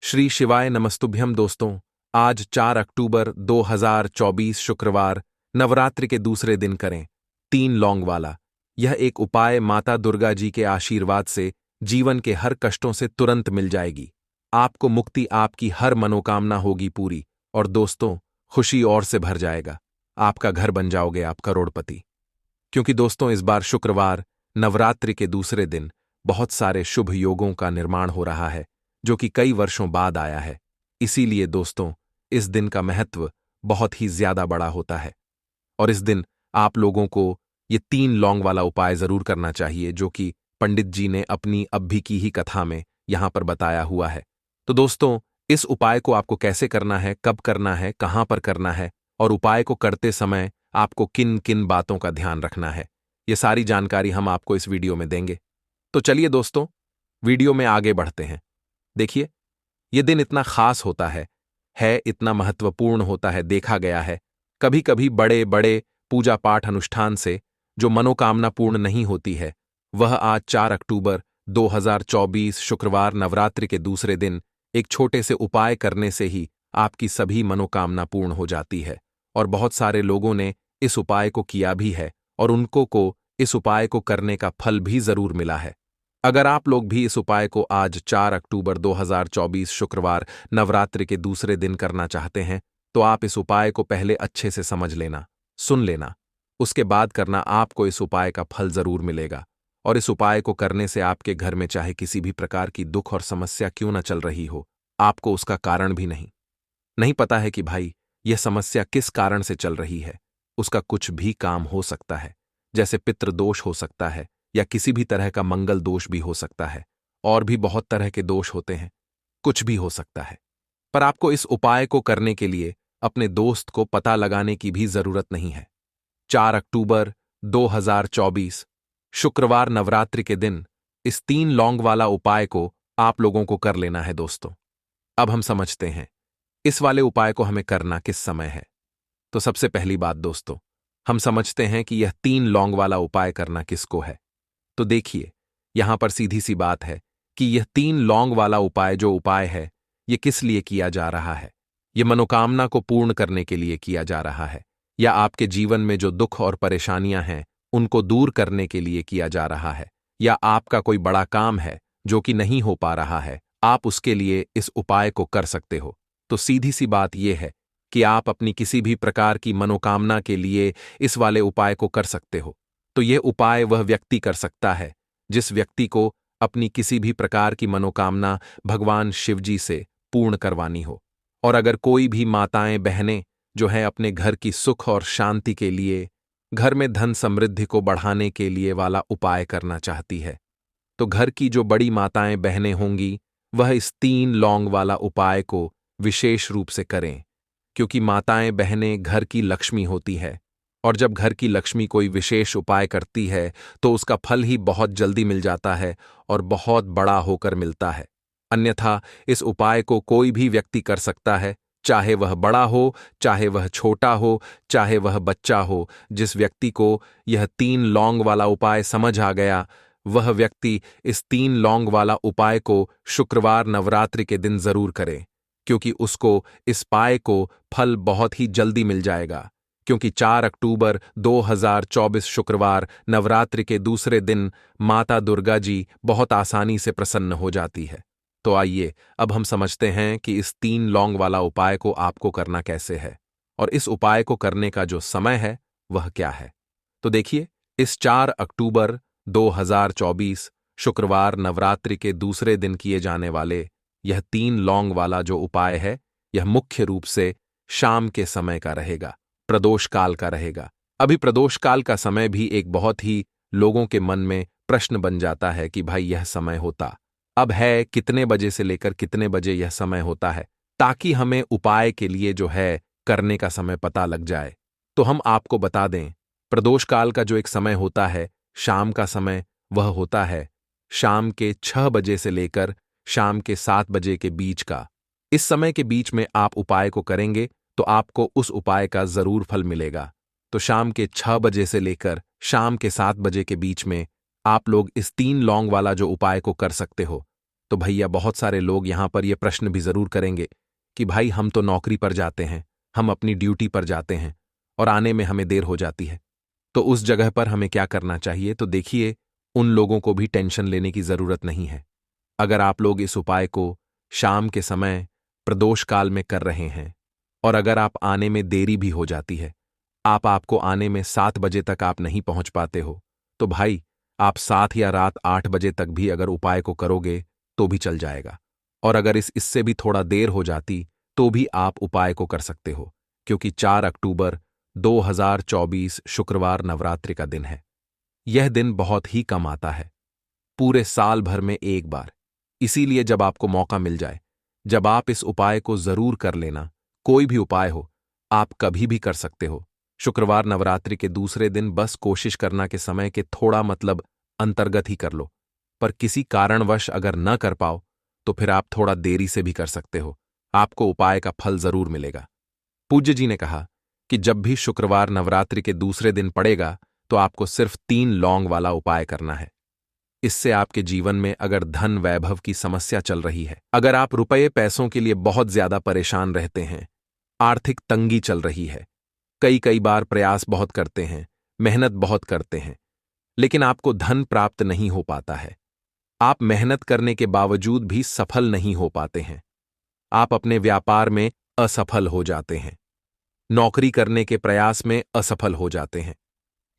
श्री शिवाय नमस्तुभ्यम दोस्तों। आज 4 अक्टूबर 2024 शुक्रवार नवरात्रि के दूसरे दिन करें 3 लौंग वाला। यह एक उपाय माता दुर्गा जी के आशीर्वाद से जीवन के हर कष्टों से तुरंत मिल जाएगी। आपको मुक्ति, आपकी हर मनोकामना होगी पूरी और दोस्तों खुशी और से भर जाएगा। आपका घर बन जाओगे आप करोड़पति। क्योंकि दोस्तों इस बार शुक्रवार नवरात्रि के दूसरे दिन बहुत सारे शुभ योगों का निर्माण हो रहा है जो कि कई वर्षों बाद आया है। इसीलिए दोस्तों इस दिन का महत्व बहुत ही ज्यादा बड़ा होता है और इस दिन आप लोगों को ये 3 लौंग वाला उपाय जरूर करना चाहिए जो कि पंडित जी ने अपनी अभी की ही कथा में यहां पर बताया हुआ है। तो दोस्तों इस उपाय को आपको कैसे करना है, कब करना है, कहां पर करना है और उपाय को करते समय आपको किन किन बातों का ध्यान रखना है, ये सारी जानकारी हम आपको इस वीडियो में देंगे। तो चलिए दोस्तों वीडियो में आगे बढ़ते हैं। देखिए ये दिन इतना खास होता है इतना महत्वपूर्ण होता है। देखा गया है कभी कभी बड़े बड़े पूजा पाठ अनुष्ठान से जो मनोकामना पूर्ण नहीं होती है, वह आज 4 अक्टूबर 2024 शुक्रवार नवरात्रि के दूसरे दिन एक छोटे से उपाय करने से ही आपकी सभी मनोकामना पूर्ण हो जाती है। और बहुत सारे लोगों ने इस उपाय को किया भी है और उनको को इस उपाय को करने का फल भी जरूर मिला है। अगर आप लोग भी इस उपाय को आज 4 अक्टूबर 2024 शुक्रवार नवरात्रि के दूसरे दिन करना चाहते हैं तो आप इस उपाय को पहले अच्छे से समझ लेना, सुन लेना, उसके बाद करना। आपको इस उपाय का फल जरूर मिलेगा और इस उपाय को करने से आपके घर में चाहे किसी भी प्रकार की दुख और समस्या क्यों न चल रही हो, आपको उसका कारण भी नहीं पता है कि भाई यह समस्या किस कारण से चल रही है। उसका कुछ भी काम हो सकता है, जैसे पितृदोष हो सकता है या किसी भी तरह का मंगल दोष भी हो सकता है और भी बहुत तरह के दोष होते हैं, कुछ भी हो सकता है। पर आपको इस उपाय को करने के लिए अपने दोस्त को पता लगाने की भी जरूरत नहीं है। 4 अक्टूबर 2024 शुक्रवार नवरात्रि के दिन इस 3 लौंग वाला उपाय को आप लोगों को कर लेना है दोस्तों। अब हम समझते हैं इस वाले उपाय को हमें करना किस समय है। तो सबसे पहली बात दोस्तों, हम समझते हैं कि यह 3 लौंग वाला उपाय करना किसको है। तो देखिए यहां पर सीधी सी बात है कि यह 3 लौंग वाला उपाय जो उपाय है यह किस लिए किया जा रहा है। यह मनोकामना को पूर्ण करने के लिए किया जा रहा है या आपके जीवन में जो दुख और परेशानियां हैं उनको दूर करने के लिए किया जा रहा है, या आपका कोई बड़ा काम है जो कि नहीं हो पा रहा है, आप उसके लिए इस उपाय को कर सकते हो। तो सीधी सी बात यह है कि आप अपनी किसी भी प्रकार की मनोकामना के लिए इस वाले उपाय को कर सकते हो। तो यह उपाय वह व्यक्ति कर सकता है जिस व्यक्ति को अपनी किसी भी प्रकार की मनोकामना भगवान शिवजी से पूर्ण करवानी हो। और अगर कोई भी माताएं बहनें जो है अपने घर की सुख और शांति के लिए, घर में धन समृद्धि को बढ़ाने के लिए वाला उपाय करना चाहती है, तो घर की जो बड़ी माताएं बहनें होंगी वह इस 3 लौंग वाला उपाय को विशेष रूप से करें। क्योंकि माताएं बहनें घर की लक्ष्मी होती है और जब घर की लक्ष्मी कोई विशेष उपाय करती है तो उसका फल ही बहुत जल्दी मिल जाता है और बहुत बड़ा होकर मिलता है। अन्यथा इस उपाय को कोई भी व्यक्ति कर सकता है, चाहे वह बड़ा हो, चाहे वह छोटा हो, चाहे वह बच्चा हो। जिस व्यक्ति को यह 3 लौंग वाला उपाय समझ आ गया वह व्यक्ति इस 3 लौंग वाला उपाय को शुक्रवार नवरात्रि के दिन जरूर करे, क्योंकि उसको इस उपाय को फल बहुत ही जल्दी मिल जाएगा। क्योंकि 4 अक्टूबर 2024 शुक्रवार नवरात्रि के दूसरे दिन माता दुर्गा जी बहुत आसानी से प्रसन्न हो जाती है। तो आइए अब हम समझते हैं कि इस 3 लौंग वाला उपाय को आपको करना कैसे है और इस उपाय को करने का जो समय है वह क्या है। तो देखिए इस 4 अक्टूबर 2024 शुक्रवार नवरात्रि के दूसरे दिन किए जाने वाले यह 3 लौंग वाला जो उपाय है यह मुख्य रूप से शाम के समय का रहेगा, प्रदोष काल का रहेगा। अभी प्रदोष काल का समय भी एक बहुत ही लोगों के मन में प्रश्न बन जाता है कि भाई यह समय होता अब है कितने बजे से लेकर कितने बजे यह समय होता है, ताकि हमें उपाय के लिए जो है करने का समय पता लग जाए। तो हम आपको बता दें प्रदोष काल का जो एक समय होता है शाम का समय, वह होता है शाम के 6 बजे से लेकर शाम के 7 बजे के बीच का। इस समय के बीच में आप उपाय को करेंगे तो आपको उस उपाय का जरूर फल मिलेगा। तो शाम के 6 बजे से लेकर शाम के 7 बजे के बीच में आप लोग इस 3 लौंग वाला जो उपाय को कर सकते हो। तो भैया बहुत सारे लोग यहां पर यह प्रश्न भी जरूर करेंगे कि भाई हम तो नौकरी पर जाते हैं, हम अपनी ड्यूटी पर जाते हैं और आने में हमें देर हो जाती है, तो उस जगह पर हमें क्या करना चाहिए। तो देखिए, उन लोगों को भी टेंशन लेने की जरूरत नहीं है। अगर आप लोग इस उपाय को शाम के समय प्रदोष काल में कर रहे हैं और अगर आप आने में देरी भी हो जाती है, आपको आने में 7 बजे तक आप नहीं पहुंच पाते हो, तो भाई आप 7 या रात 8 बजे तक भी अगर उपाय को करोगे तो भी चल जाएगा। और अगर इससे भी थोड़ा देर हो जाती तो भी आप उपाय को कर सकते हो, क्योंकि 4 अक्टूबर 2024 शुक्रवार नवरात्रि का दिन है। यह दिन बहुत ही कम आता है, पूरे साल भर में एक बार। इसीलिए जब आपको मौका मिल जाए, जब आप इस उपाय को जरूर कर लेना। कोई भी उपाय हो, आप कभी भी कर सकते हो। शुक्रवार नवरात्रि के दूसरे दिन बस कोशिश करना के समय के थोड़ा अंतर्गत ही कर लो, पर किसी कारणवश अगर न कर पाओ तो फिर आप थोड़ा देरी से भी कर सकते हो, आपको उपाय का फल जरूर मिलेगा। पूज्य जी ने कहा कि जब भी शुक्रवार नवरात्रि के दूसरे दिन पड़ेगा तो आपको सिर्फ 3 लौंग वाला उपाय करना है। इससे आपके जीवन में अगर धन वैभव की समस्या चल रही है, अगर आप रुपये पैसों के लिए बहुत ज्यादा परेशान रहते हैं, आर्थिक तंगी चल रही है, कई बार प्रयास बहुत करते हैं, मेहनत बहुत करते हैं, लेकिन आपको धन प्राप्त नहीं हो पाता है, आप मेहनत करने के बावजूद भी सफल नहीं हो पाते हैं, आप अपने व्यापार में असफल हो जाते हैं, नौकरी करने के प्रयास में असफल हो जाते हैं,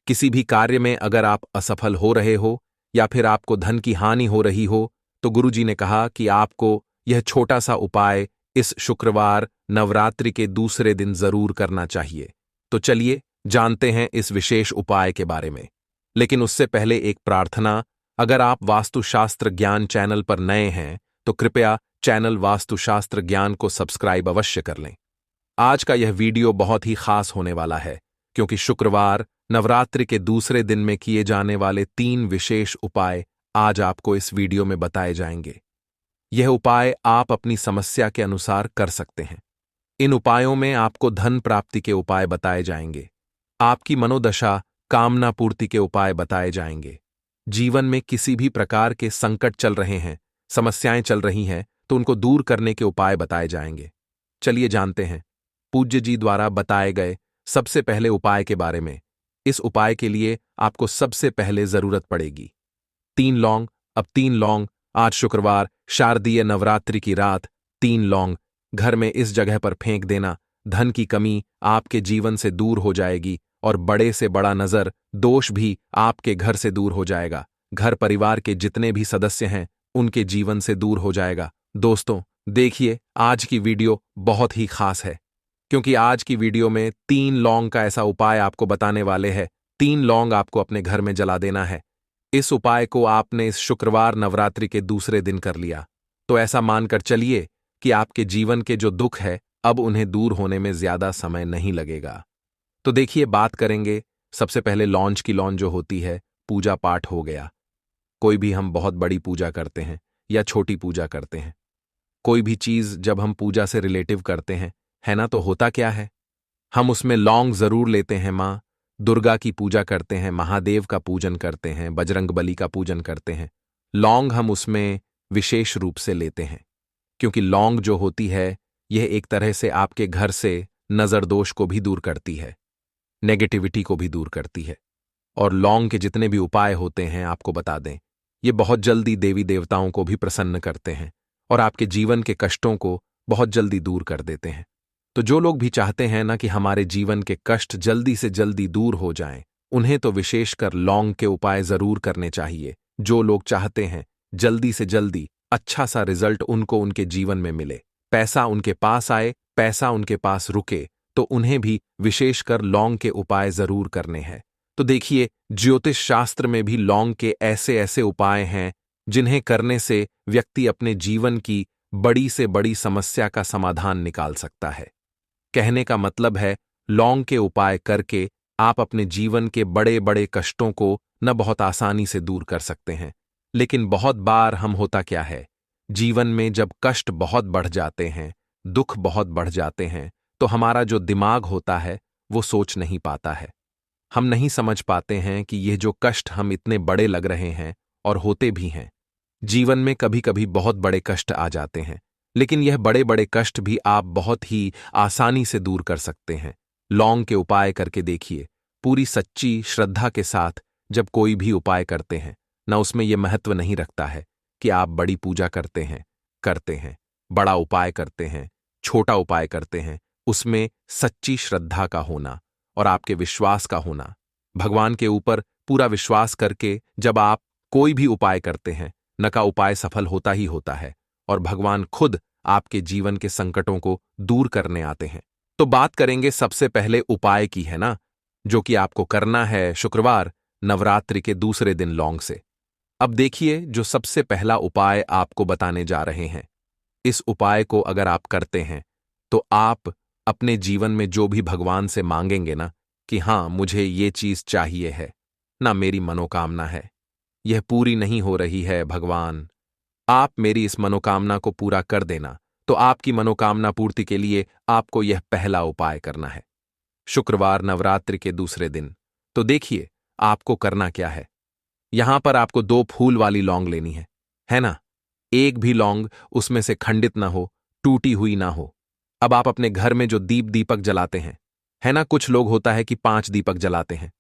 किसी भी कार्य में अगर आप असफल हो रहे हो या फिर आपको धन की हानि हो रही हो, तो गुरुजी ने कहा कि आपको यह छोटा सा उपाय इस शुक्रवार नवरात्रि के दूसरे दिन जरूर करना चाहिए। तो चलिए जानते हैं इस विशेष उपाय के बारे में। लेकिन उससे पहले एक प्रार्थना, अगर आप वास्तुशास्त्र ज्ञान चैनल पर नए हैं तो कृपया चैनल वास्तुशास्त्र ज्ञान को सब्सक्राइब अवश्य कर लें। आज का यह वीडियो बहुत ही खास होने वाला है, क्योंकि शुक्रवार नवरात्रि के दूसरे दिन में किए जाने वाले 3 विशेष उपाय आज आपको इस वीडियो में बताए जाएंगे। यह उपाय आप अपनी समस्या के अनुसार कर सकते हैं। इन उपायों में आपको धन प्राप्ति के उपाय बताए जाएंगे, आपकी मनोदशा कामना पूर्ति के उपाय बताए जाएंगे। जीवन में किसी भी प्रकार के संकट चल रहे हैं, समस्याएं चल रही हैं, तो उनको दूर करने के उपाय बताए जाएंगे। चलिए जानते हैं पूज्य जी द्वारा बताए गए सबसे पहले उपाय के बारे में। इस उपाय के लिए आपको सबसे पहले जरूरत पड़ेगी 3 लौंग। अब 3 लौंग, आज शुक्रवार शारदीय नवरात्रि की रात 3 लौंग घर में इस जगह पर फेंक देना। धन की कमी आपके जीवन से दूर हो जाएगी और बड़े से बड़ा नजर दोष भी आपके घर से दूर हो जाएगा। घर परिवार के जितने भी सदस्य हैं उनके जीवन से दूर हो जाएगा। दोस्तों देखिए, आज की वीडियो बहुत ही खास है, क्योंकि आज की वीडियो में 3 लौंग का ऐसा उपाय आपको बताने वाले हैं। 3 लौंग आपको अपने घर में जला देना है। इस उपाय को आपने इस शुक्रवार नवरात्रि के दूसरे दिन कर लिया तो ऐसा मानकर चलिए कि आपके जीवन के जो दुख है अब उन्हें दूर होने में ज्यादा समय नहीं लगेगा। तो देखिए, बात करेंगे सबसे पहले लौंज की। लौंज जो होती है, पूजा पाठ हो गया। कोई भी हम बहुत बड़ी पूजा करते हैं या छोटी पूजा करते हैं, कोई भी चीज जब हम पूजा से रिलेटिव करते हैं, है ना, तो होता क्या है, हम उसमें लौंग जरूर लेते हैं। माँ दुर्गा की पूजा करते हैं, महादेव का पूजन करते हैं, बजरंगबली का पूजन करते हैं। लौंग हम उसमें विशेष रूप से लेते हैं, क्योंकि लौंग जो होती है यह एक तरह से आपके घर से नजर दोष को भी दूर करती है, नेगेटिविटी को भी दूर करती है। और लौंग के जितने भी उपाय होते हैं आपको बता दें, ये बहुत जल्दी देवी देवताओं को भी प्रसन्न करते हैं और आपके जीवन के कष्टों को बहुत जल्दी दूर कर देते हैं। तो जो लोग भी चाहते हैं ना कि हमारे जीवन के कष्ट जल्दी से जल्दी दूर हो जाएं, उन्हें तो विशेषकर लौंग के उपाय जरूर करने चाहिए। जो लोग चाहते हैं जल्दी से जल्दी अच्छा सा रिजल्ट उनको उनके जीवन में मिले, पैसा उनके पास आए, पैसा उनके पास रुके, तो उन्हें भी विशेषकर लौंग के उपाय जरूर करने हैं। तो देखिए, ज्योतिष शास्त्र में भी लौंग के ऐसे ऐसे उपाय हैं जिन्हें करने से व्यक्ति अपने जीवन की बड़ी से बड़ी समस्या का समाधान निकाल सकता है। कहने का मतलब है, लौंग के उपाय करके आप अपने जीवन के बड़े बड़े कष्टों को न बहुत आसानी से दूर कर सकते हैं। लेकिन बहुत बार हम होता क्या है, जीवन में जब कष्ट बहुत बढ़ जाते हैं, दुख बहुत बढ़ जाते हैं, तो हमारा जो दिमाग होता है वो सोच नहीं पाता है। हम नहीं समझ पाते हैं कि ये जो कष्ट हम इतने बड़े लग रहे हैं और होते भी हैं, जीवन में कभी कभी बहुत बड़े कष्ट आ जाते हैं, लेकिन यह बड़े बड़े कष्ट भी आप बहुत ही आसानी से दूर कर सकते हैं। लौंग के उपाय करके देखिए। पूरी सच्ची श्रद्धा के साथ जब कोई भी उपाय करते हैं, ना उसमें यह महत्व नहीं रखता है कि आप बड़ी पूजा करते हैं, बड़ा उपाय करते हैं, छोटा उपाय करते हैं। उसमें सच्ची श्रद्धा का होना और आपके विश्वास का होना, भगवान के ऊपर पूरा विश्वास करके जब आप कोई भी उपाय करते हैं, न का उपाय सफल होता ही होता है और भगवान खुद आपके जीवन के संकटों को दूर करने आते हैं। तो बात करेंगे सबसे पहले उपाय की, है ना, जो कि आपको करना है शुक्रवार नवरात्रि के दूसरे दिन लौंग से। अब देखिए, जो सबसे पहला उपाय आपको बताने जा रहे हैं, इस उपाय को अगर आप करते हैं तो आप अपने जीवन में जो भी भगवान से मांगेंगे ना कि हाँ मुझे ये चीज चाहिए है, ना मेरी मनोकामना है, यह पूरी नहीं हो रही है भगवान, आप मेरी इस मनोकामना को पूरा कर देना। तो आपकी मनोकामना पूर्ति के लिए आपको यह पहला उपाय करना है शुक्रवार नवरात्रि के दूसरे दिन। तो देखिए आपको करना क्या है। यहां पर आपको 2 फूल वाली लौंग लेनी है ना। एक भी लौंग उसमें से खंडित ना हो, टूटी हुई ना हो। अब आप अपने घर में जो दीपक जलाते हैं, है ना, कुछ लोग होता है कि 5 दीपक जलाते हैं।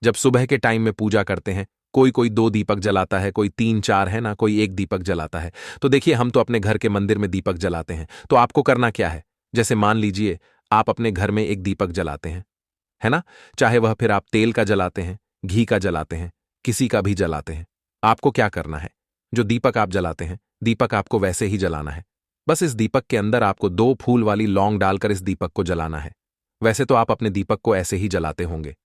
जब सुबह के टाइम में पूजा करते हैं, कोई कोई 2 दीपक जलाता है, कोई 3-4, है ना, कोई 1 दीपक जलाता है। तो देखिए हम तो अपने घर के मंदिर में दीपक जलाते हैं। तो आपको करना क्या है, जैसे मान लीजिए आप अपने घर में एक दीपक जलाते हैं, है ना, चाहे वह फिर आप तेल का जलाते हैं, घी का जलाते हैं, किसी का भी जलाते हैं। आपको क्या करना है, जो दीपक आप जलाते हैं, दीपक आपको वैसे ही जलाना है। बस इस दीपक के अंदर आपको 2 फूल वाली लौंग डालकर इस दीपक को जलाना है। वैसे तो आप अपने दीपक को ऐसे ही जलाते होंगे,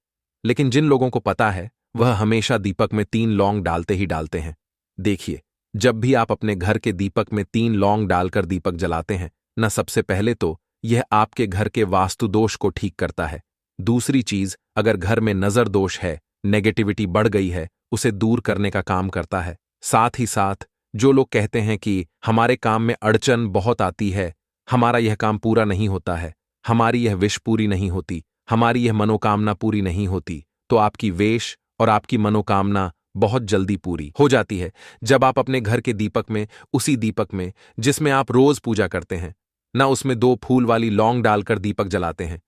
लेकिन जिन लोगों को पता है वह हमेशा दीपक में 3 लौंग डालते ही डालते हैं। देखिए, जब भी आप अपने घर के दीपक में 3 लौंग डालकर दीपक जलाते हैं न, सबसे पहले तो यह आपके घर के वास्तु दोष को ठीक करता है। दूसरी चीज, अगर घर में नजर दोष है, नेगेटिविटी बढ़ गई है, उसे दूर करने का काम करता है। साथ ही साथ जो लोग कहते हैं कि हमारे काम में अड़चन बहुत आती है, हमारा यह काम पूरा नहीं होता है, हमारी यह विश पूरी नहीं होती, हमारी यह मनोकामना पूरी नहीं होती, तो आपकी वेश और आपकी मनोकामना बहुत जल्दी पूरी हो जाती है जब आप अपने घर के दीपक में, उसी दीपक में जिसमें आप रोज पूजा करते हैं ना, उसमें 2 फूल वाली लौंग डालकर दीपक जलाते हैं।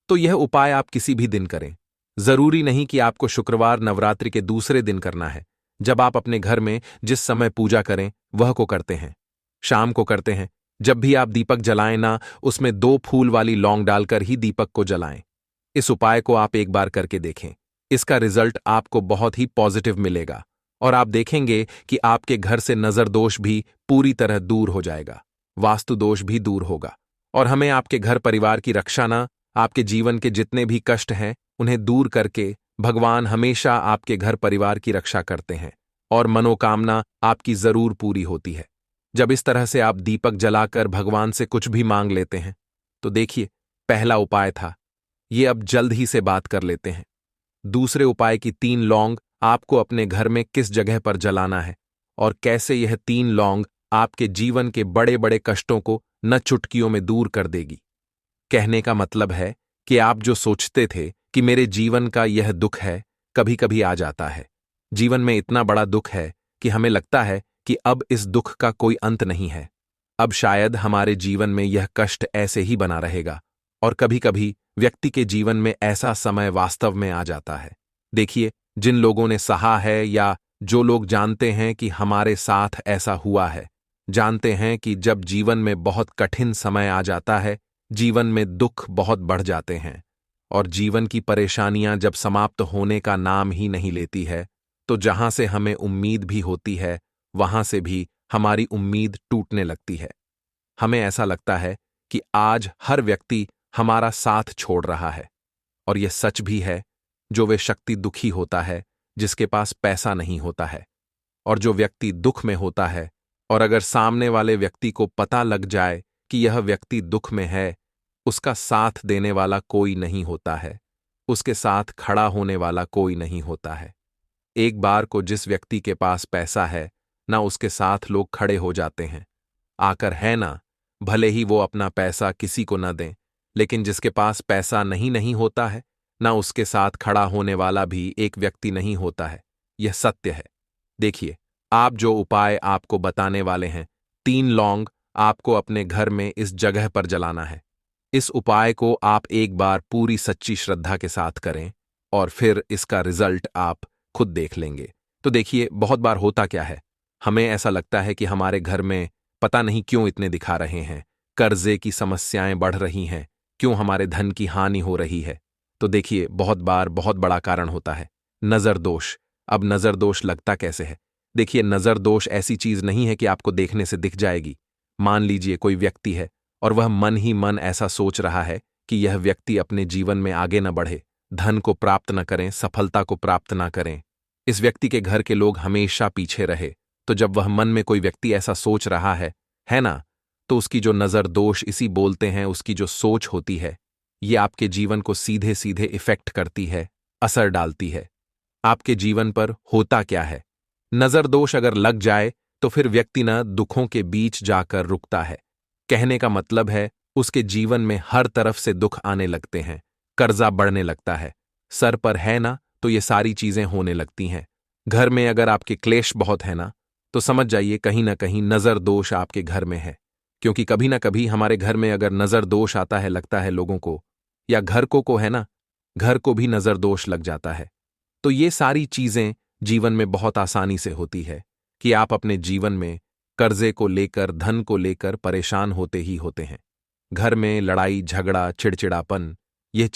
तो यह उपाय आप किसी भी दिन करें, जरूरी नहीं कि आपको शुक्रवार नवरात्रि के दूसरे दिन करना है। जब आप अपने घर में जिस समय पूजा करें वह को करते हैं, शाम को करते हैं, जब भी आप दीपक जलाएं ना, उसमें 2 फूल वाली लौंग डालकर ही दीपक को जलाएं। इस उपाय को आप एक बार करके देखें, इसका रिजल्ट आपको बहुत ही पॉजिटिव मिलेगा और आप देखेंगे कि आपके घर से नजर दोष भी पूरी तरह दूर हो जाएगा, वास्तु दोष भी दूर होगा और हमें आपके घर परिवार की रक्षा ना, आपके जीवन के जितने भी कष्ट हैं उन्हें दूर करके भगवान हमेशा आपके घर परिवार की रक्षा करते हैं और मनोकामना आपकी जरूर पूरी होती है। जब इस तरह से आप दीपक जलाकर भगवान से कुछ भी मांग लेते हैं, तो देखिए पहला उपाय था, ये अब जल्द ही से बात कर लेते हैं। दूसरे उपाय की 3 लौंग आपको अपने घर में किस जगह पर जलाना है और कैसे यह 3 लौंग आपके जीवन के बड़े बड़े कष्टों को न चुटकियों में दूर कर देगी। कहने का मतलब है कि आप जो सोचते थे कि मेरे जीवन का यह दुख है, कभी कभी आ जाता है। जीवन में इतना बड़ा दुख है कि हमें लगता है कि अब इस दुख का कोई अंत नहीं है, अब शायद हमारे जीवन में यह कष्ट ऐसे ही बना रहेगा। और कभी कभी व्यक्ति के जीवन में ऐसा समय वास्तव में आ जाता है। देखिए, जिन लोगों ने सहा है या जो लोग जानते हैं कि हमारे साथ ऐसा हुआ है, जानते हैं कि जब जीवन में बहुत कठिन समय आ जाता है, जीवन में दुख बहुत बढ़ जाते हैं और जीवन की परेशानियां जब समाप्त होने का नाम ही नहीं लेती है, तो जहां से हमें उम्मीद भी होती है वहां से भी हमारी उम्मीद टूटने लगती है। हमें ऐसा लगता है कि आज हर व्यक्ति हमारा साथ छोड़ रहा है और यह सच भी है। जो वे शक्ति दुखी होता है जिसके पास पैसा नहीं होता है, और जो व्यक्ति दुख में होता है और अगर सामने वाले व्यक्ति को पता लग जाए कि यह व्यक्ति दुख में है, उसका साथ देने वाला कोई नहीं होता है, उसके साथ खड़ा होने वाला कोई नहीं होता है। एक बार को जिस व्यक्ति के पास पैसा है ना, उसके साथ लोग खड़े हो जाते हैं आकर, है ना, भले ही वो अपना पैसा किसी को न दें, लेकिन जिसके पास पैसा नहीं होता है ना, उसके साथ खड़ा होने वाला भी एक व्यक्ति नहीं होता है। यह सत्य है। देखिए, आप जो उपाय आपको बताने वाले हैं, 3 लौंग आपको अपने घर में इस जगह पर जलाना है। इस उपाय को आप एक बार पूरी सच्ची श्रद्धा के साथ करें और फिर इसका रिजल्ट आप खुद देख लेंगे। तो देखिए, बहुत बार होता क्या है, हमें ऐसा लगता है कि हमारे घर में पता नहीं क्यों इतने दिखा रहे हैं, कर्जे की समस्याएं बढ़ रही हैं, क्यों हमारे धन की हानि हो रही है। तो देखिए, बहुत बार बहुत बड़ा कारण होता है नजर दोष। अब नजर दोष लगता कैसे है? देखिए, नजर दोष ऐसी चीज नहीं है कि आपको देखने से दिख जाएगी। मान लीजिए कोई व्यक्ति है और वह मन ही मन ऐसा सोच रहा है कि यह व्यक्ति अपने जीवन में आगे न बढ़े, धन को प्राप्त न करें, सफलता को प्राप्त न करें, इस व्यक्ति के घर के लोग हमेशा पीछे रहे। तो जब वह मन में कोई व्यक्ति ऐसा सोच रहा है ना, तो उसकी जो नजर दोष इसी बोलते हैं, उसकी जो सोच होती है, ये आपके जीवन को सीधे सीधे इफेक्ट करती है, असर डालती है। आपके जीवन पर होता क्या है, नजर दोष अगर लग जाए तो फिर व्यक्ति न दुखों के बीच जाकर रुकता है। कहने का मतलब है, उसके जीवन में हर तरफ से दुख आने लगते हैं, कर्जा बढ़ने लगता है, सर पर है ना तो ये सारी चीजें होने लगती हैं। घर में अगर आपके क्लेश बहुत है ना, तो समझ जाइए कहीं ना कहीं नजर दोष आपके घर में है। क्योंकि कभी ना कभी हमारे घर में अगर नजर दोष आता है, लगता है लोगों को या घर को है ना, घर को भी नजर दोष लग जाता है। तो ये सारी चीजें जीवन में बहुत आसानी से होती है कि आप अपने जीवन में कर्जे को लेकर, धन को लेकर परेशान होते ही होते हैं। घर में लड़ाई झगड़ा, चिड़चिड़ापन, यह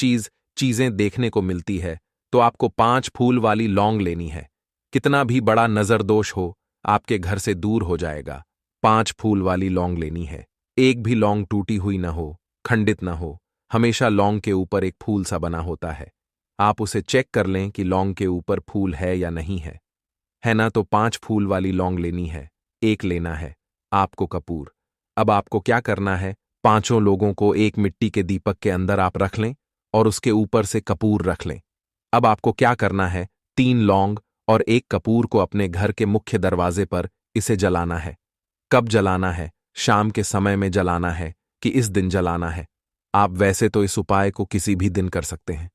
चीजें देखने को मिलती है। तो आपको 5 फूल वाली लौंग लेनी है। कितना भी बड़ा नजर दोष हो, आपके घर से दूर हो जाएगा। 5 फूल वाली लौंग लेनी है। एक भी लौंग टूटी हुई न हो, खंडित न हो, हमेशा लौंग के ऊपर एक फूल सा बना होता है। आप उसे चेक कर लें कि लौंग के ऊपर फूल है या नहीं है ना? तो 5 फूल वाली लौंग लेनी है। एक लेना है आपको कपूर। अब आपको क्या करना है, 5 लोगों को एक मिट्टी के दीपक के अंदर आप रख लें और उसके ऊपर से कपूर रख लें। अब आपको क्या करना है, 3 लौंग और 1 कपूर को अपने घर के मुख्य दरवाजे पर इसे जलाना है। कब जलाना है? शाम के समय में जलाना है कि इस दिन जलाना है? आप वैसे तो इस उपाय को किसी भी दिन कर सकते हैं।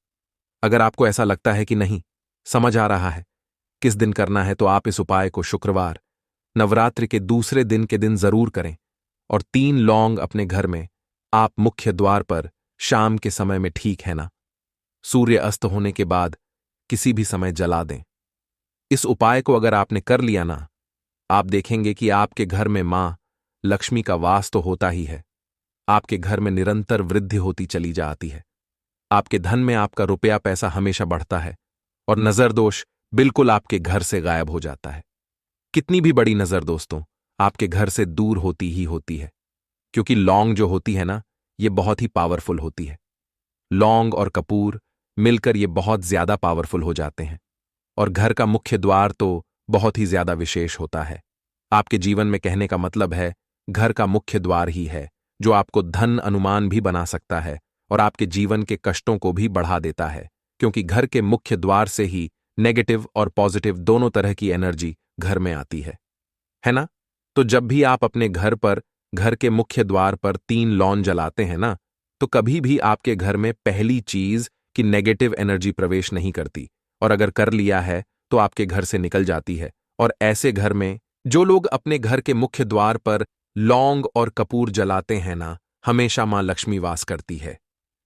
अगर आपको ऐसा लगता है कि नहीं समझ आ रहा है किस दिन करना है, तो आप इस उपाय को शुक्रवार, नवरात्रि के दूसरे दिन के दिन जरूर करें। और 3 लौंग अपने घर में आप मुख्य द्वार पर शाम के समय में, ठीक है ना, सूर्य अस्त होने के बाद किसी भी समय जला दें। इस उपाय को अगर आपने कर लिया ना, आप देखेंगे कि आपके घर में मां लक्ष्मी का वास तो होता ही है, आपके घर में निरंतर वृद्धि होती चली जाती है। आपके धन में आपका रुपया पैसा हमेशा बढ़ता है और नजर दोष बिल्कुल आपके घर से गायब हो जाता है। कितनी भी बड़ी नजर दोस्तों आपके घर से दूर होती ही होती है, क्योंकि लौंग जो होती है ना, ये बहुत ही पावरफुल होती है। लौंग और कपूर मिलकर ये बहुत ज्यादा पावरफुल हो जाते हैं। और घर का मुख्य द्वार तो बहुत ही ज्यादा विशेष होता है। आपके जीवन में कहने का मतलब है, घर का मुख्य द्वार ही है जो आपको धन अनुमान भी बना सकता है और आपके जीवन के कष्टों को भी बढ़ा देता है। क्योंकि घर के मुख्य द्वार से ही नेगेटिव और पॉजिटिव दोनों तरह की एनर्जी घर में आती है ना? तो जब भी आप अपने घर पर, घर के मुख्य द्वार पर 3 लौंग जलाते हैं ना, तो कभी भी आपके घर में पहली चीज कि नेगेटिव एनर्जी प्रवेश नहीं करती, और अगर कर लिया है तो आपके घर से निकल जाती है। और ऐसे घर में जो लोग अपने घर के मुख्य द्वार पर लौंग और कपूर जलाते हैं ना, हमेशा मां लक्ष्मी वास करती है।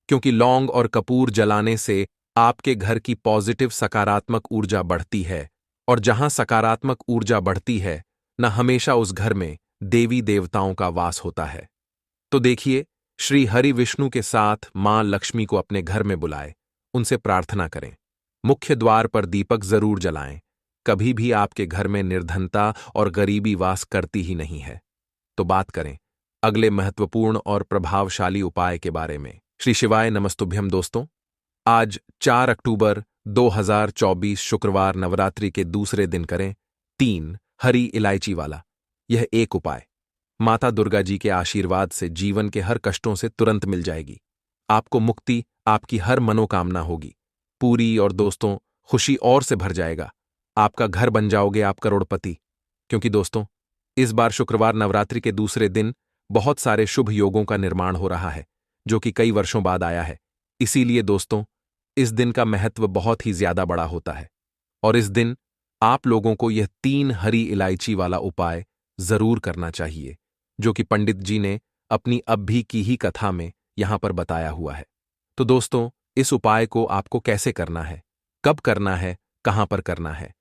क्योंकि लौंग और कपूर जलाने से आपके घर की पॉजिटिव सकारात्मक ऊर्जा बढ़ती है, और जहां सकारात्मक ऊर्जा बढ़ती है न, हमेशा उस घर में देवी देवताओं का वास होता है। तो देखिए, श्री हरि विष्णु के साथ मां लक्ष्मी को अपने घर में बुलाएं, उनसे प्रार्थना करें, मुख्य द्वार पर दीपक जरूर जलाएं। कभी भी आपके घर में निर्धनता और गरीबी वास करती ही नहीं है। तो बात करें अगले महत्वपूर्ण और प्रभावशाली उपाय के बारे में। श्री शिवाय नमस्तुभ्यम दोस्तों, आज 4 अक्टूबर 2024 शुक्रवार, नवरात्रि के दूसरे दिन करें 3 हरी इलायची वाला यह एक उपाय। माता दुर्गा जी के आशीर्वाद से जीवन के हर कष्टों से तुरंत मिल जाएगी। आपको मुक्ति, आपकी हर मनोकामना होगी पूरी, और दोस्तों खुशी और से भर जाएगा। आपका घर बन जाओगे आप करोड़पति। क्योंकि दोस्तों इस बार शुक्रवार नवरात्रि के दूसरे दिन बहुत सारे शुभ योगों का निर्माण हो रहा है, जो कि कई वर्षों बाद आया है। इसीलिए दोस्तों इस दिन का महत्व बहुत ही ज्यादा बड़ा होता है। और इस दिन आप लोगों को यह 3 हरी इलायची वाला उपाय जरूर करना चाहिए, जो कि पंडित जी ने अपनी अभी की ही कथा में यहां पर बताया हुआ है। तो दोस्तों, इस उपाय को आपको कैसे करना है, कब करना है, कहां पर करना है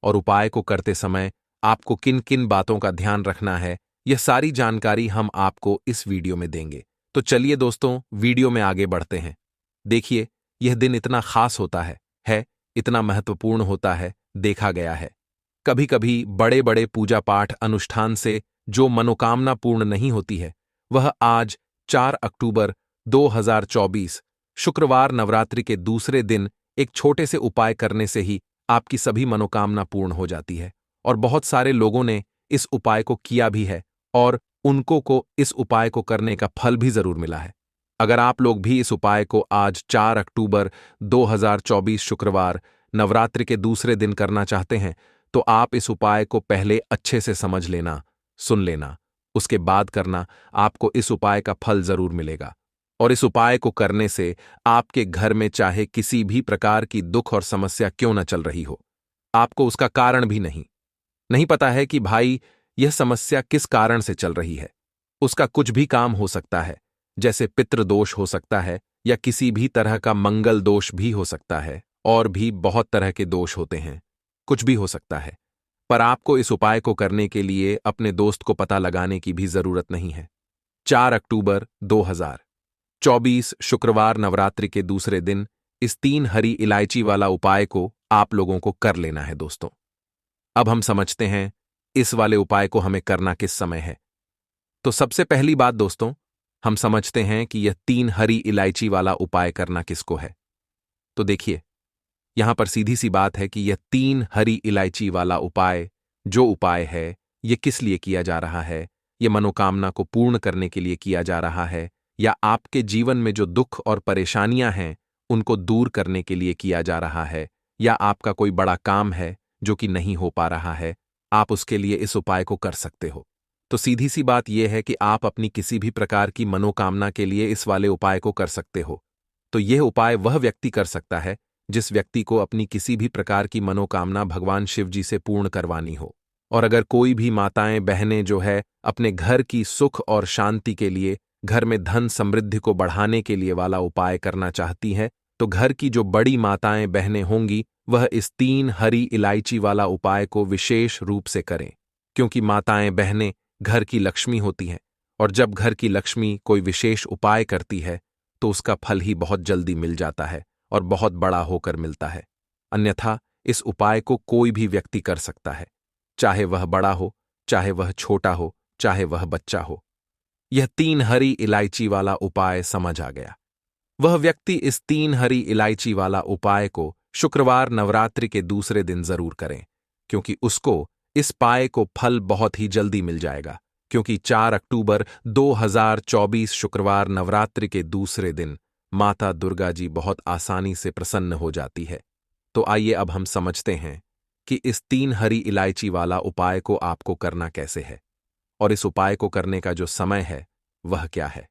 और उपाय को करते समय आपको किन किन बातों का ध्यान रखना है, यह सारी जानकारी हम आपको इस वीडियो में देंगे। तो चलिए दोस्तों, वीडियो में आगे बढ़ते हैं। देखिए, यह दिन इतना खास होता है इतना महत्वपूर्ण होता है, देखा गया है। कभी कभी बड़े बड़े पूजा पाठ अनुष्ठान से जो मनोकामना पूर्ण नहीं होती है, वह आज 4 अक्टूबर 2024 शुक्रवार नवरात्रि के दूसरे दिन एक छोटे से उपाय करने से ही आपकी सभी मनोकामना पूर्ण हो जाती है। और बहुत सारे लोगों ने इस उपाय को किया भी है और उनको को इस उपाय को करने का फल भी जरूर मिला है। अगर आप लोग भी इस उपाय को आज 4 अक्टूबर 2024 शुक्रवार नवरात्रि के दूसरे दिन करना चाहते हैं, तो आप इस उपाय को पहले अच्छे से समझ लेना, सुन लेना, उसके बाद करना। आपको इस उपाय का फल जरूर मिलेगा। और इस उपाय को करने से आपके घर में चाहे किसी भी प्रकार की दुख और समस्या क्यों न चल रही हो, आपको उसका कारण भी नहीं पता है कि भाई यह समस्या किस कारण से चल रही है। उसका कुछ भी काम हो सकता है, जैसे पितृदोष हो सकता है या किसी भी तरह का मंगल दोष भी हो सकता है, और भी बहुत तरह के दोष होते हैं, कुछ भी हो सकता है। पर आपको इस उपाय को करने के लिए अपने दोस्त को पता लगाने की भी जरूरत नहीं है। 4 अक्टूबर 2024 शुक्रवार नवरात्रि के दूसरे दिन इस 3 हरी इलायची वाला उपाय को आप लोगों को कर लेना है दोस्तों। अब हम समझते हैं इस वाले उपाय को हमें करना किस समय है। तो सबसे पहली बात दोस्तों, हम समझते हैं कि यह 3 हरी इलायची वाला उपाय करना किसको है। तो देखिए, यहां पर सीधी सी बात है कि यह 3 हरी इलायची वाला उपाय जो उपाय है, यह किस लिए किया जा रहा है। यह मनोकामना को पूर्ण करने के लिए किया जा रहा है, या आपके जीवन में जो दुख और परेशानियां हैं उनको दूर करने के लिए किया जा रहा है, या आपका कोई बड़ा काम है जो कि नहीं हो पा रहा है, आप उसके लिए इस उपाय को कर सकते हो। तो सीधी सी बात यह है कि आप अपनी किसी भी प्रकार की मनोकामना के लिए इस वाले उपाय को कर सकते हो। तो यह उपाय वह व्यक्ति कर सकता है जिस व्यक्ति को अपनी किसी भी प्रकार की मनोकामना भगवान शिव जी से पूर्ण करवानी हो। और अगर कोई भी माताएं बहनें जो है अपने घर की सुख और शांति के लिए, घर में धन समृद्धि को बढ़ाने के लिए वाला उपाय करना चाहती हैं, तो घर की जो बड़ी माताएं बहनें होंगी वह इस 3 हरी इलायची वाला उपाय को विशेष रूप से करें। क्योंकि माताएं बहनें घर की लक्ष्मी होती हैं, और जब घर की लक्ष्मी कोई विशेष उपाय करती है तो उसका फल ही बहुत जल्दी मिल जाता है और बहुत बड़ा होकर मिलता है। अन्यथा इस उपाय को कोई भी व्यक्ति कर सकता है, चाहे वह बड़ा हो, चाहे वह छोटा हो, चाहे वह बच्चा हो। यह 3 हरी इलायची वाला उपाय समझ आ गया। वह व्यक्ति इस 3 हरी इलायची वाला उपाय को शुक्रवार नवरात्रि के दूसरे दिन जरूर करें, क्योंकि उसको इस पाए को फल बहुत ही जल्दी मिल जाएगा। क्योंकि 4 अक्टूबर 2024 शुक्रवार नवरात्रि के दूसरे दिन माता दुर्गा जी बहुत आसानी से प्रसन्न हो जाती है। तो आइए अब हम समझते हैं कि इस 3 हरी इलायची वाला उपाय को आपको करना कैसे है, और इस उपाय को करने का जो समय है वह क्या है।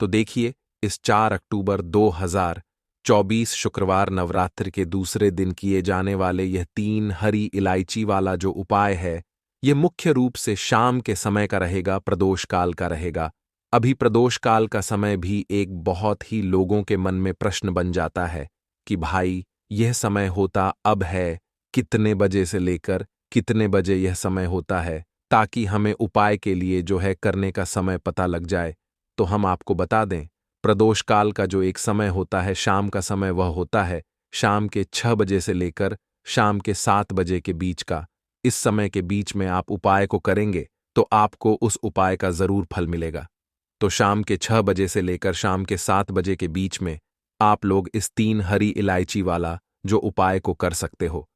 तो देखिए, इस 4 अक्टूबर 2024 शुक्रवार नवरात्रि के दूसरे दिन किए जाने वाले यह 3 हरी इलायची वाला जो उपाय है, यह मुख्य रूप से शाम के समय का रहेगा, प्रदोष काल का रहेगा। अभी प्रदोष काल का समय भी एक बहुत ही लोगों के मन में प्रश्न बन जाता है कि भाई यह समय होता अब है, कितने बजे से लेकर कितने बजे यह समय होता है, ताकि हमें उपाय के लिए जो है करने का समय पता लग जाए। तो हम आपको बता दें, प्रदोष काल का जो एक समय होता है, शाम का समय, वह होता है शाम के 6 बजे से लेकर शाम के 7 बजे के बीच का। इस समय के बीच में आप उपाय को करेंगे तो आपको उस उपाय का जरूर फल मिलेगा। तो शाम के 6 बजे से लेकर शाम के 7 बजे के बीच में आप लोग इस 3 हरी इलायची वाला जो उपाय को कर सकते हो।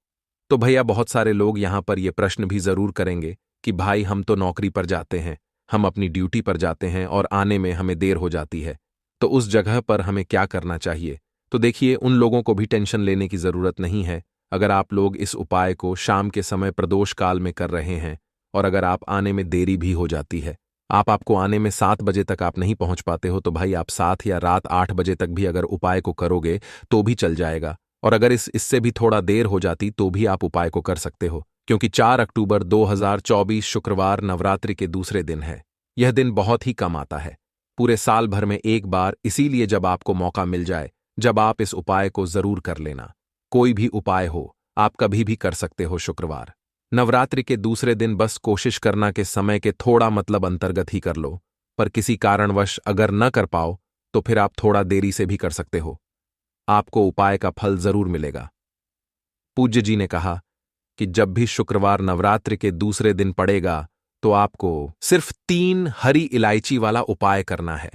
तो भैया बहुत सारे लोग यहां पर यह प्रश्न भी जरूर करेंगे कि भाई हम तो नौकरी पर जाते हैं, हम अपनी ड्यूटी पर जाते हैं और आने में हमें देर हो जाती है, तो उस जगह पर हमें क्या करना चाहिए। तो देखिए, उन लोगों को भी टेंशन लेने की जरूरत नहीं है। अगर आप लोग इस उपाय को शाम के समय प्रदोष काल में कर रहे हैं, और अगर आप आने में देरी भी हो जाती है, आपको आने में 7 बजे तक आप नहीं पहुंच पाते हो, तो भाई आप 7 या रात 8 बजे तक भी अगर उपाय को करोगे तो भी चल जाएगा। और अगर इससे भी थोड़ा देर हो जाती तो भी आप उपाय को कर सकते हो, क्योंकि 4 अक्टूबर 2024 शुक्रवार नवरात्रि के दूसरे दिन है। यह दिन बहुत ही कम आता है, पूरे साल भर में एक बार, इसीलिए जब आपको मौका मिल जाए, जब आप इस उपाय को जरूर कर लेना। कोई भी उपाय हो, आप कभी भी कर सकते हो शुक्रवार नवरात्रि के दूसरे दिन। बस कोशिश करना कि समय के थोड़ा अंतर्गत ही कर लो, पर किसी कारणवश अगर न कर पाओ तो फिर आप थोड़ा देरी से भी कर सकते हो। आपको उपाय का फल जरूर मिलेगा। पूज्य जी ने कहा कि जब भी शुक्रवार नवरात्रि के दूसरे दिन पड़ेगा तो आपको सिर्फ 3 हरी इलायची वाला उपाय करना है।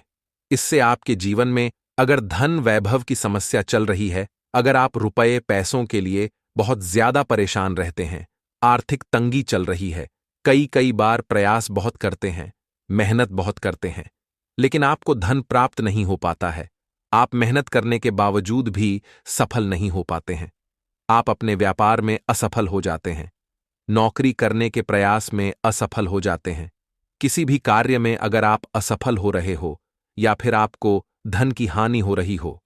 इससे आपके जीवन में अगर धन वैभव की समस्या चल रही है, अगर आप रुपये पैसों के लिए बहुत ज्यादा परेशान रहते हैं, आर्थिक तंगी चल रही है, कई बार प्रयास बहुत करते हैं, मेहनत बहुत करते हैं, लेकिन आपको धन प्राप्त नहीं हो पाता है, आप मेहनत करने के बावजूद भी सफल नहीं हो पाते हैं, आप अपने व्यापार में असफल हो जाते हैं, नौकरी करने के प्रयास में असफल हो जाते हैं, किसी भी कार्य में अगर आप असफल हो रहे हो या फिर आपको धन की हानि हो रही हो,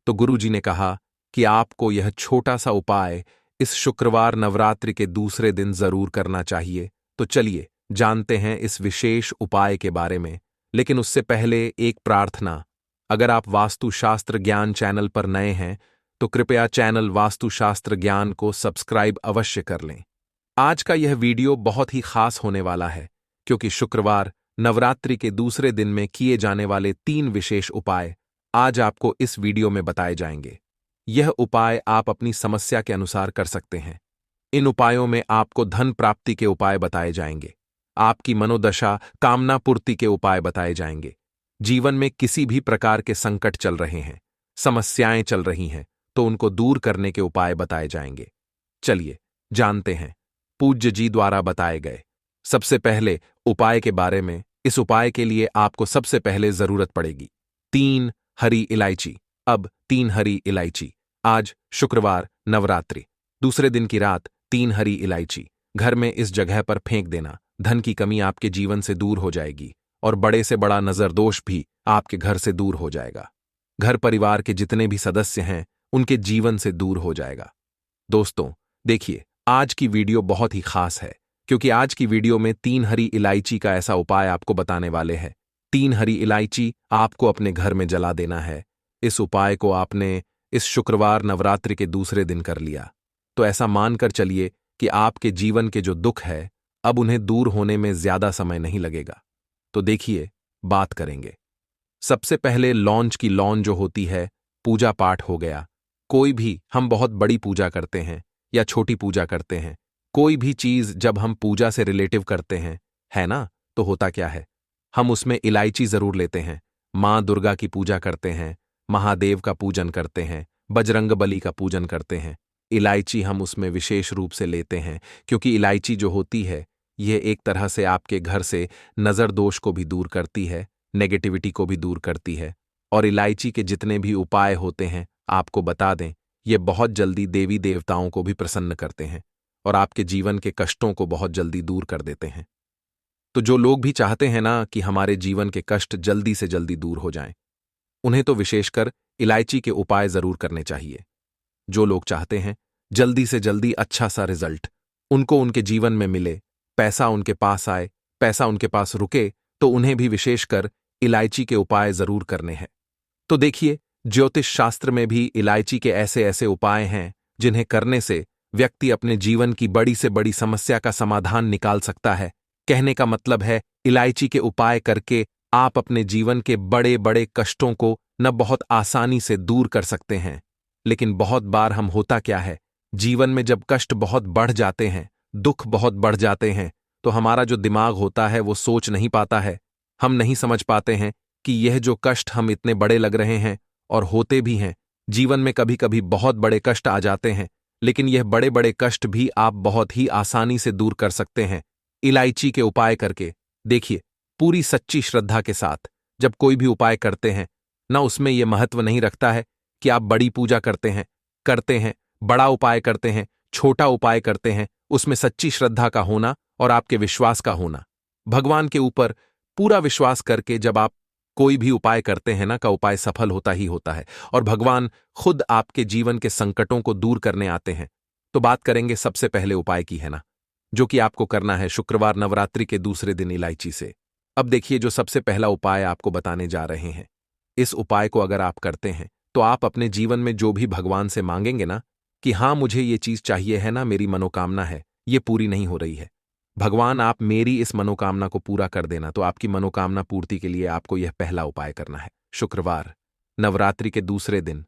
तो गुरुजी ने कहा कि आपको यह छोटा सा उपाय इस शुक्रवार नवरात्रि के दूसरे दिन जरूर करना चाहिए। तो चलिए जानते हैं इस विशेष उपाय के बारे में, लेकिन उससे पहले एक प्रार्थना। अगर आप वास्तुशास्त्र ज्ञान चैनल पर नए हैं तो कृपया चैनल वास्तुशास्त्र ज्ञान को सब्सक्राइब अवश्य कर लें। आज का यह वीडियो बहुत ही खास होने वाला है, क्योंकि शुक्रवार नवरात्रि के दूसरे दिन में किए जाने वाले 3 विशेष उपाय आज आपको इस वीडियो में बताए जाएंगे। यह उपाय आप अपनी समस्या के अनुसार कर सकते हैं। इन उपायों में आपको धन प्राप्ति के उपाय बताए जाएंगे, आपकी मनोदशा कामना पूर्ति के उपाय बताए जाएंगे, जीवन में किसी भी प्रकार के संकट चल रहे हैं, समस्याएं चल रही हैं, तो उनको दूर करने के उपाय बताए जाएंगे। चलिए जानते हैं पूज्य जी द्वारा बताए गए सबसे पहले उपाय के बारे में। इस उपाय के लिए आपको सबसे पहले जरूरत पड़ेगी 3 हरी इलायची। अब 3 हरी इलायची, आज शुक्रवार नवरात्रि दूसरे दिन की रात 3 हरी इलायची घर में इस जगह पर फेंक देना। धन की कमी आपके जीवन से दूर हो जाएगी और बड़े से बड़ा नजर दोष भी आपके घर से दूर हो जाएगा। घर परिवार के जितने भी सदस्य हैं उनके जीवन से दूर हो जाएगा। दोस्तों देखिए, आज की वीडियो बहुत ही खास है, क्योंकि आज की वीडियो में 3 हरी इलायची का ऐसा उपाय आपको बताने वाले हैं। 3 हरी इलायची आपको अपने घर में जला देना है। इस उपाय को आपने इस शुक्रवार नवरात्रि के दूसरे दिन कर लिया तो ऐसा मानकर चलिए कि आपके जीवन के जो दुख है अब उन्हें दूर होने में ज्यादा समय नहीं लगेगा। तो देखिए बात करेंगे। सबसे पहले लॉन्च की लॉन जो होती है, पूजा पाठ हो गया। कोई भी हम बहुत बड़ी पूजा करते हैं या छोटी पूजा करते हैं, कोई भी चीज जब हम पूजा से रिलेटिव करते हैं, है ना, तो होता क्या है, हम उसमें इलायची जरूर लेते हैं। मां दुर्गा की पूजा करते हैं, महादेव का पूजन करते हैं, बजरंगबली का पूजन करते हैं। इलायची हम उसमें विशेष रूप से लेते हैं, क्योंकि इलायची जो होती है यह एक तरह से आपके घर से नजर दोष को भी दूर करती है, नेगेटिविटी को भी दूर करती है। और इलायची के जितने भी उपाय होते हैं आपको बता दें, ये बहुत जल्दी देवी देवताओं को भी प्रसन्न करते हैं और आपके जीवन के कष्टों को बहुत जल्दी दूर कर देते हैं। तो जो लोग भी चाहते हैं ना कि हमारे जीवन के कष्ट जल्दी से जल्दी दूर हो जाएं, उन्हें तो विशेषकर इलायची के उपाय जरूर करने चाहिए। जो लोग चाहते हैं जल्दी से जल्दी अच्छा सा रिजल्ट उनको उनके जीवन में मिले, पैसा उनके पास आए, पैसा उनके पास रुके, तो उन्हें भी विशेषकर इलायची के उपाय जरूर करने हैं। तो देखिए, ज्योतिष शास्त्र में भी इलायची के ऐसे ऐसे उपाय हैं जिन्हें करने से व्यक्ति अपने जीवन की बड़ी से बड़ी समस्या का समाधान निकाल सकता है। कहने का मतलब है, इलायची के उपाय करके आप अपने जीवन के बड़े बड़े कष्टों को न बहुत आसानी से दूर कर सकते हैं। लेकिन बहुत बार हम होता क्या है, जीवन में जब कष्ट बहुत बढ़ जाते हैं, दुख बहुत बढ़ जाते हैं, तो हमारा जो दिमाग होता है वो सोच नहीं पाता है। हम नहीं समझ पाते हैं कि यह जो कष्ट हम इतने बड़े लग रहे हैं, और होते भी हैं, जीवन में कभी कभी बहुत बड़े कष्ट आ जाते हैं, लेकिन यह बड़े बड़े कष्ट भी आप बहुत ही आसानी से दूर कर सकते हैं इलायची के उपाय करके। देखिए, पूरी सच्ची श्रद्धा के साथ जब कोई भी उपाय करते हैं ना, उसमें यह महत्व नहीं रखता है कि आप बड़ी पूजा करते हैं, बड़ा उपाय करते हैं, छोटा उपाय करते हैं, उसमें सच्ची श्रद्धा का होना और आपके विश्वास का होना। भगवान के ऊपर पूरा विश्वास करके जब आप कोई भी उपाय करते हैं ना का उपाय सफल होता ही होता है, और भगवान खुद आपके जीवन के संकटों को दूर करने आते हैं। तो बात करेंगे सबसे पहले उपाय की, है ना, जो कि आपको करना है शुक्रवार नवरात्रि के दूसरे दिन इलायची से। अब देखिए, जो सबसे पहला उपाय आपको बताने जा रहे हैं, इस उपाय को अगर आप करते हैं तो आप अपने जीवन में जो भी भगवान से मांगेंगे ना कि हाँ मुझे ये चीज चाहिए है ना, मेरी मनोकामना है, ये पूरी नहीं हो रही है, भगवान आप मेरी इस मनोकामना को पूरा कर देना, तो आपकी मनोकामना पूर्ति के लिए आपको यह पहला उपाय करना है शुक्रवार नवरात्रि के दूसरे दिन।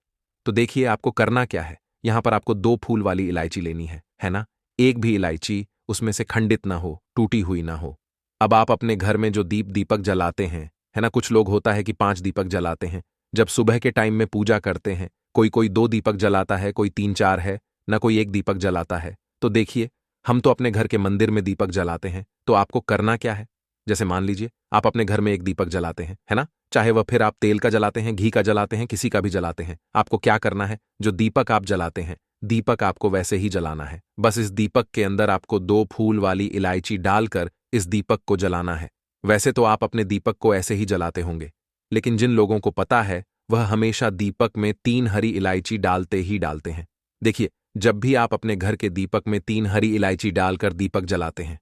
तो देखिए आपको करना क्या है। यहां पर आपको 2 फूल वाली इलायची लेनी है ना। एक भी इलायची उसमें से खंडित ना हो, टूटी हुई ना हो। अब आप अपने घर में जो दीपक जलाते हैं, है ना, कुछ लोग होता है कि 5 दीपक जलाते हैं जब सुबह के टाइम में पूजा करते हैं। कोई कोई 2 दीपक जलाता है, कोई 3-4 है ना, कोई 1 दीपक जलाता है। तो देखिए, हम तो अपने घर के मंदिर में दीपक जलाते हैं, तो आपको करना क्या है। जैसे मान लीजिए आप अपने घर में 1 दीपक जलाते हैं, है ना, चाहे वह फिर आप तेल का जलाते हैं, घी का जलाते हैं, किसी का भी जलाते हैं, आपको क्या करना है, जो दीपक आप जलाते हैं, दीपक आपको वैसे ही जलाना है। बस इस दीपक के अंदर आपको 2 फूल वाली इलायची डालकर इस दीपक को जलाना है। वैसे तो आप अपने दीपक को ऐसे ही जलाते होंगे, लेकिन जिन लोगों को पता है वह हमेशा दीपक में 3 हरी इलायची डालते ही डालते हैं। देखिए, जब भी आप अपने घर के दीपक में 3 हरी इलायची डालकर दीपक जलाते हैं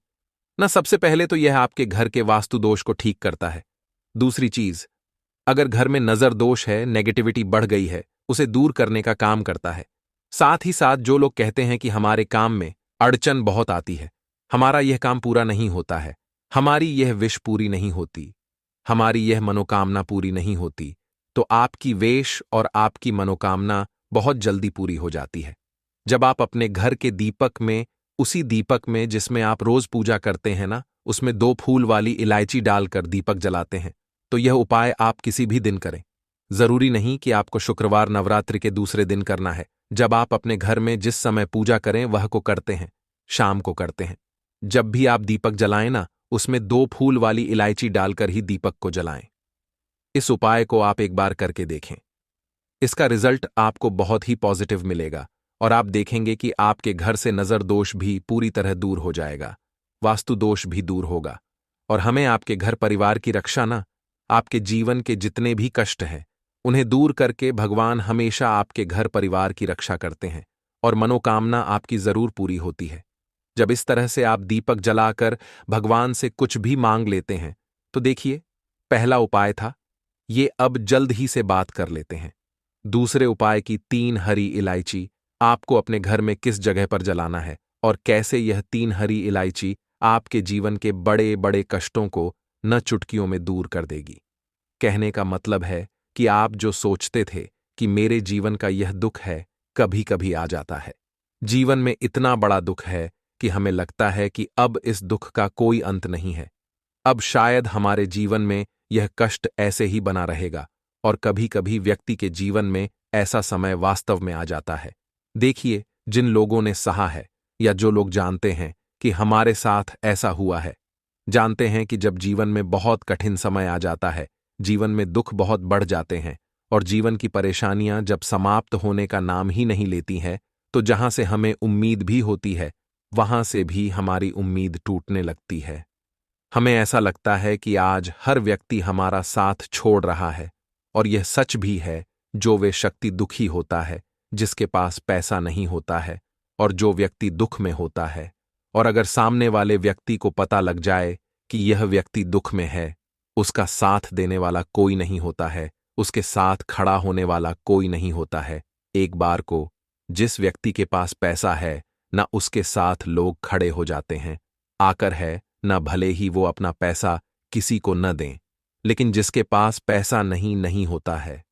ना, सबसे पहले तो यह आपके घर के वास्तु दोष को ठीक करता है। दूसरी चीज, अगर घर में नजर दोष है, नेगेटिविटी बढ़ गई है, उसे दूर करने का काम करता है। साथ ही साथ जो लोग कहते हैं कि हमारे काम में अड़चन बहुत आती है, हमारा यह काम पूरा नहीं होता है, हमारी यह विश पूरी नहीं होती, हमारी यह मनोकामना पूरी नहीं होती, तो आपकी वेश और आपकी मनोकामना बहुत जल्दी पूरी हो जाती है। जब आप अपने घर के दीपक में, उसी दीपक में जिसमें आप रोज पूजा करते हैं ना, उसमें 2 फूल वाली इलायची डालकर दीपक जलाते हैं, तो यह उपाय आप किसी भी दिन करें। जरूरी नहीं कि आपको शुक्रवार नवरात्रि के दूसरे दिन करना है। जब आप अपने घर में जिस समय पूजा करें वह को करते हैं, शाम को करते हैं। जब भी आप दीपक जलाएं ना, उसमें 2 फूल वाली इलायची डालकर ही दीपक को जलाएं। इस उपाय को आप एक बार करके देखें, इसका रिजल्ट आपको बहुत ही पॉजिटिव मिलेगा, और आप देखेंगे कि आपके घर से नजर दोष भी पूरी तरह दूर हो जाएगा, वास्तु दोष भी दूर होगा। और हमें आपके घर परिवार की रक्षा ना, आपके जीवन के जितने भी कष्ट हैं उन्हें दूर करके भगवान हमेशा आपके घर परिवार की रक्षा करते हैं, और मनोकामना आपकी जरूर पूरी होती है। जब इस तरह से आप दीपक जलाकर भगवान से कुछ भी मांग लेते हैं, तो देखिए, पहला उपाय था ये, अब जल्द ही से बात कर लेते हैं। दूसरे उपाय की 3 हरी इलायची आपको अपने घर में किस जगह पर जलाना है, और कैसे यह 3 हरी इलायची आपके जीवन के बड़े बड़े कष्टों को न चुटकियों में दूर कर देगी। कहने का मतलब है कि आप जो सोचते थे कि मेरे जीवन का यह दुख है, कभी कभी आ जाता है। जीवन में इतना बड़ा दुख है कि हमें लगता है कि अब इस दुख का कोई अंत नहीं है, अब शायद हमारे जीवन में यह कष्ट ऐसे ही बना रहेगा, और कभी कभी व्यक्ति के जीवन में ऐसा समय वास्तव में आ जाता है। देखिए, जिन लोगों ने सहा है, या जो लोग जानते हैं कि हमारे साथ ऐसा हुआ है, जानते हैं कि जब जीवन में बहुत कठिन समय आ जाता है, जीवन में दुख बहुत बढ़ जाते हैं, और जीवन की परेशानियां जब समाप्त होने का नाम ही नहीं लेती हैं, तो जहां से हमें उम्मीद भी होती है, वहां से भी हमारी उम्मीद टूटने लगती है। हमें ऐसा लगता है कि आज हर व्यक्ति हमारा साथ छोड़ रहा है, और यह सच भी है। जो वे शक्ति दुखी होता है जिसके पास पैसा नहीं होता है, और जो व्यक्ति दुख में होता है, और अगर सामने वाले व्यक्ति को पता लग जाए कि यह व्यक्ति दुख में है, उसका साथ देने वाला कोई नहीं होता है, उसके साथ खड़ा होने वाला कोई नहीं होता है। एक बार को जिस व्यक्ति के पास पैसा है, ना उसके साथ लोग खड़े हो जाते हैं आकर, है न भले ही वो अपना पैसा किसी को न दें, लेकिन जिसके पास पैसा नहीं होता है,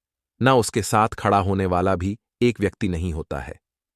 न उसके साथ खड़ा होने वाला भी एक व्यक्ति नहीं होता है।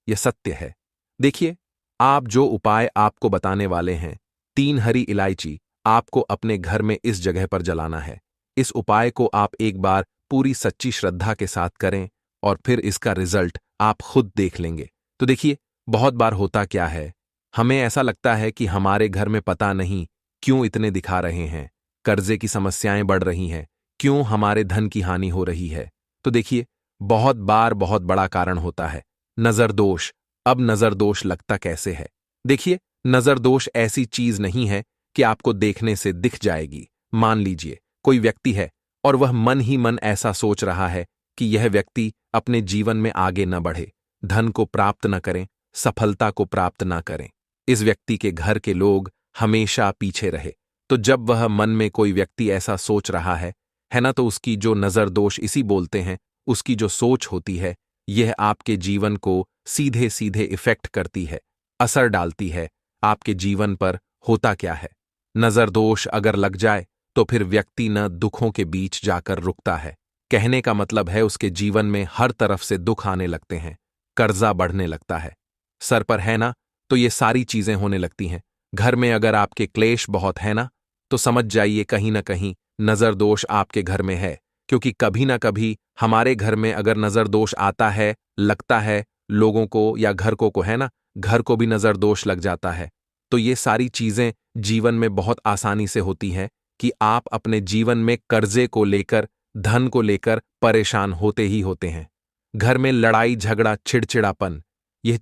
यह सत्य है। देखिए, आप जो उपाय आपको बताने वाले हैं, 3 हरी इलायची आपको अपने घर में इस जगह पर जलाना है। इस उपाय को आप एक बार पूरी सच्ची श्रद्धा के साथ करें, और फिर इसका रिजल्ट आप खुद देख लेंगे। तो देखिए, बहुत बार होता क्या है, हमें ऐसा लगता है कि हमारे घर में पता नहीं क्यों इतने दिखा रहे हैं, कर्जे की समस्याएं बढ़ रही हैं, क्यों हमारे धन की हानि हो रही है। तो देखिए, बहुत बार बहुत बड़ा कारण होता है नजर दोष। अब नजर दोष लगता कैसे है? देखिए, नजर दोष ऐसी चीज नहीं है कि आपको देखने से दिख जाएगी। मान लीजिए कोई व्यक्ति है, और वह मन ही मन ऐसा सोच रहा है कि यह व्यक्ति अपने जीवन में आगे न बढ़े, धन को प्राप्त न करें, सफलता को प्राप्त न करें, इस व्यक्ति के घर के लोग हमेशा पीछे रहे। तो जब वह मन में कोई व्यक्ति ऐसा सोच रहा है ना, तो उसकी जो नजर दोष इसी बोलते हैं, उसकी जो सोच होती है, यह आपके जीवन को सीधे सीधे इफेक्ट करती है, असर डालती है आपके जीवन पर। होता क्या है, नजर दोष अगर लग जाए तो फिर व्यक्ति न दुखों के बीच जाकर रुकता है। कहने का मतलब है उसके जीवन में हर तरफ से दुख आने लगते हैं, कर्जा बढ़ने लगता है, सर पर है ना तो ये सारी चीजें होने लगती हैं। घर में अगर आपके क्लेश बहुत है ना, तो समझ जाइए कहीं ना कहीं नजर दोष आपके घर में है। क्योंकि कभी ना कभी हमारे घर में अगर नजर दोष आता है, लगता है लोगों को या घर को है ना, घर को भी नजर दोष लग जाता है। तो ये सारी चीजें जीवन में बहुत आसानी से होती हैं कि आप अपने जीवन में कर्जे को लेकर, धन को लेकर परेशान होते ही होते हैं। घर में लड़ाई झगड़ा चिड़चिड़ापन, यह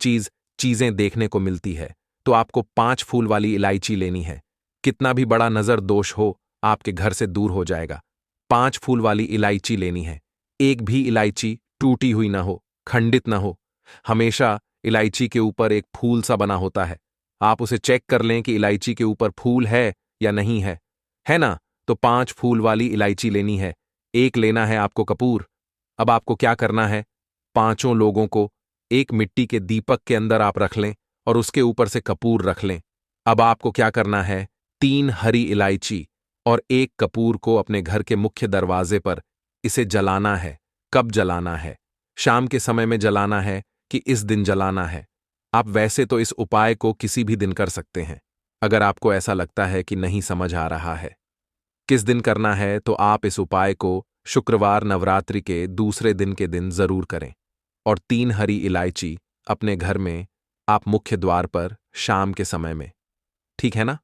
चीजें देखने को मिलती है। तो आपको 5 फूल वाली इलायची लेनी है। कितना भी बड़ा नजर दोष हो आपके घर से दूर हो जाएगा। 5 फूल वाली इलायची लेनी है। एक भी इलायची टूटी हुई ना हो, खंडित ना हो। हमेशा इलायची के ऊपर एक फूल सा बना होता है। आप उसे चेक कर लें कि इलायची के ऊपर फूल है या नहीं है ना? तो 5 फूल वाली इलायची लेनी है। एक लेना है आपको कपूर। अब आपको क्या करना है, 5 लोगों को एक मिट्टी के दीपक के अंदर आप रख लें और उसके ऊपर से कपूर रख लें। अब आपको क्या करना है, 3 हरी इलायची और 1 कपूर को अपने घर के मुख्य दरवाजे पर इसे जलाना है। कब जलाना है, शाम के समय में जलाना है कि इस दिन जलाना है? आप वैसे तो इस उपाय को किसी भी दिन कर सकते हैं। अगर आपको ऐसा लगता है कि नहीं समझ आ रहा है किस दिन करना है, तो आप इस उपाय को शुक्रवार नवरात्रि के दूसरे दिन के दिन जरूर करें। और 3 हरी इलायची अपने घर में आप मुख्य द्वार पर शाम के समय में, ठीक है ना,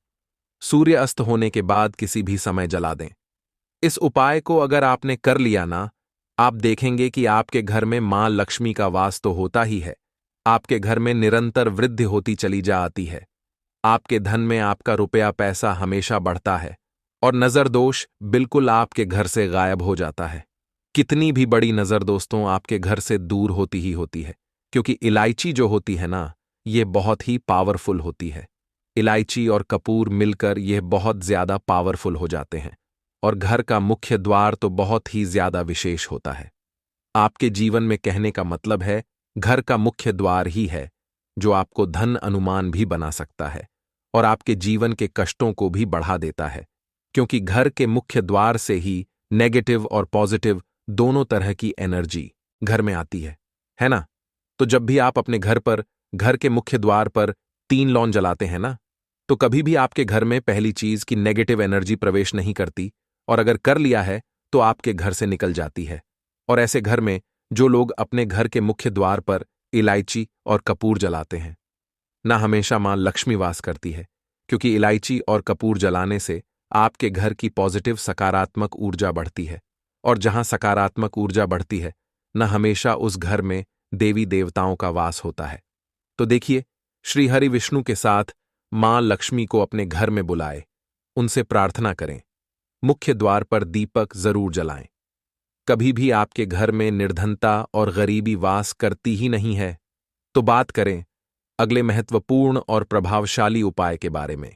सूर्य अस्त होने के बाद किसी भी समय जला दें। इस उपाय को अगर आपने कर लिया ना, आप देखेंगे कि आपके घर में मां लक्ष्मी का वास तो होता ही है, आपके घर में निरंतर वृद्धि होती चली जा आती है। आपके धन में आपका रुपया पैसा हमेशा बढ़ता है और नजर दोष बिल्कुल आपके घर से गायब हो जाता है। कितनी भी बड़ी नजर दोस्तों आपके घर से दूर होती ही होती है, क्योंकि इलायची जो होती है ना, ये बहुत ही पावरफुल होती है। इलायची और कपूर मिलकर यह बहुत ज्यादा पावरफुल हो जाते हैं और घर का मुख्य द्वार तो बहुत ही ज्यादा विशेष होता है। आपके जीवन में कहने का मतलब है घर का मुख्य द्वार ही है जो आपको धन अनुमान भी बना सकता है और आपके जीवन के कष्टों को भी बढ़ा देता है। क्योंकि घर के मुख्य द्वार से ही नेगेटिव और पॉजिटिव दोनों तरह की एनर्जी घर में आती है ना? तो जब भी आप अपने घर के मुख्य द्वार पर 3 लौन जलाते हैं ना, तो कभी भी आपके घर में पहली चीज की नेगेटिव एनर्जी प्रवेश नहीं करती, और अगर कर लिया है तो आपके घर से निकल जाती है। और ऐसे घर में जो लोग अपने घर के मुख्य द्वार पर इलायची और कपूर जलाते हैं ना, हमेशा मां लक्ष्मी वास करती है। क्योंकि इलायची और कपूर जलाने से आपके घर की पॉजिटिव सकारात्मक ऊर्जा बढ़ती है, और जहां सकारात्मक ऊर्जा बढ़ती है न, हमेशा उस घर में देवी देवताओं का वास होता है। तो देखिए, श्री हरि विष्णु के साथ मां लक्ष्मी को अपने घर में बुलाए, उनसे प्रार्थना करें, मुख्य द्वार पर दीपक जरूर जलाएं। कभी भी आपके घर में निर्धनता और गरीबी वास करती ही नहीं है। तो बात करें अगले महत्वपूर्ण और प्रभावशाली उपाय के बारे में।